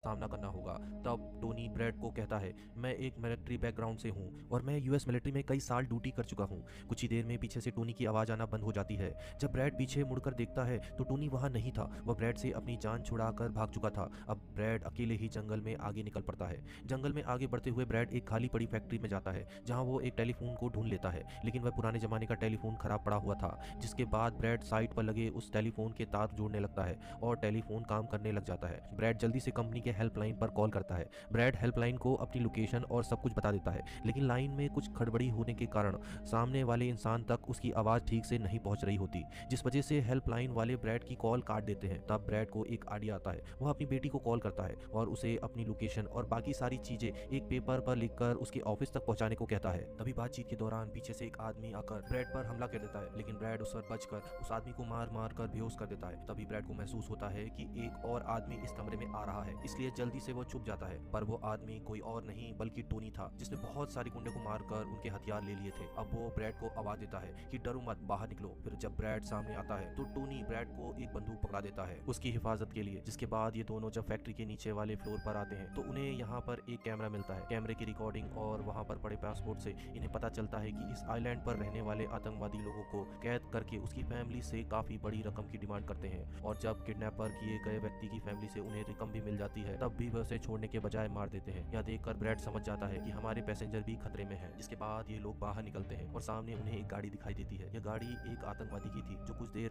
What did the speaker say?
सामना करना होगा। तब टोनी ब्रैड को कहता है, मैं एक मिलिट्री बैकग्राउंड से हूँ और मैं यूएस मिलिट्री में कई साल ड्यूटी कर चुका हूँ। कुछ ही देर में पीछे से टोनी की आवाज़ आना बंद हो जाती है। जब ब्रैड पीछे मुड़कर देखता है तो टोनी वहाँ नहीं था। वह ब्रैड से अपनी जान छुड़ाकर भाग चुका था। अब ब्रैड अकेले ही जंगल में आगे निकल पड़ता है। जंगल में आगे बढ़ते हुए ब्रैड एक खाली पड़ी फैक्ट्री में जाता है जहाँ वो एक टेलीफोन को ढूंढ लेता है, लेकिन वह पुराने जमाने का टेलीफोन खराब पड़ा हुआ था। जिसके बाद ब्रैड साइट पर लगे उस टेलीफोन के तार जोड़ने लगता है और टेलीफोन काम करने लग जाता है। ब्रैड जल्दी से कंपनी के हेल्पलाइन पर कॉल करता है। ब्रैड हेल्पलाइन को अपनी लोकेशन और सब कुछ बता देता है, लेकिन लाइन में कुछ खड़बड़ी होने के कारण सामने वाले इंसान तक उसकी आवाज़ ठीक से नहीं पहुंच रही होती, जिस वजह से हेल्पलाइन वाले ब्रैड की कॉल काट देते हैं। तब ब्रैड को एक आइडिया आता है। वह अपनी बेटी को कॉल करता है और उसे अपनी लोकेशन और बाकी सारी चीजें एक पेपर पर लिखकर उसके ऑफिस तक पहुंचाने को कहता है। तभी बातचीत के दौरान पीछे से एक आदमी आकर ब्रैड पर हमला कर देता है, लेकिन ब्रैड उस पर बचकर उस आदमी को मार मार कर बेहोश कर देता है। तभी ब्रैड को महसूस होता है कि एक और आदमी इस कमरे में आ रहा है, इसलिए जल्दी से वो छुप जाता है। पर वो आदमी कोई और नहीं बल्कि टोनी था, जिसने बहुत सारे गुंडे को मारकर उनके हथियार ले लिए थे। अब वो ब्रैड को आवाज देता है कि डरो मत, बाहर निकलो। फिर जब ब्रैड सामने आता है तो टोनी ब्रैड को एक बंदूक पकड़ा देता है उसकी हिफाजत के लिए। जिसके बाद ये दोनों जब फैक्ट्री के नीचे वाले फ्लोर पर आते हैं तो उन्हें यहाँ पर एक कैमरा मिलता है। कैमरे की रिकॉर्डिंग और वहाँ पर पड़े पासपोर्ट से इन्हें पता चलता है कि इस आइलैंड पर रहने वाले आतंकवादी लोगों को कैद करके उसकी फैमिली से काफी बड़ी रकम की डिमांड करते हैं, और जब किडनैपर किए गए व्यक्ति की फैमिली से उन्हें रकम भी मिल जाती है तब भी वह उसे छोड़ने के बजाय मार देते हैं। यह देखकर ब्रैड समझ जाता है कि हमारे पैसेंजर भी खतरे में हैं। जिसके बाद ये लोग बाहर निकलते हैं और सामने उन्हें एक गाड़ी दिखाई देती है। यह गाड़ी एक आतंकवादी की थी जो कुछ देर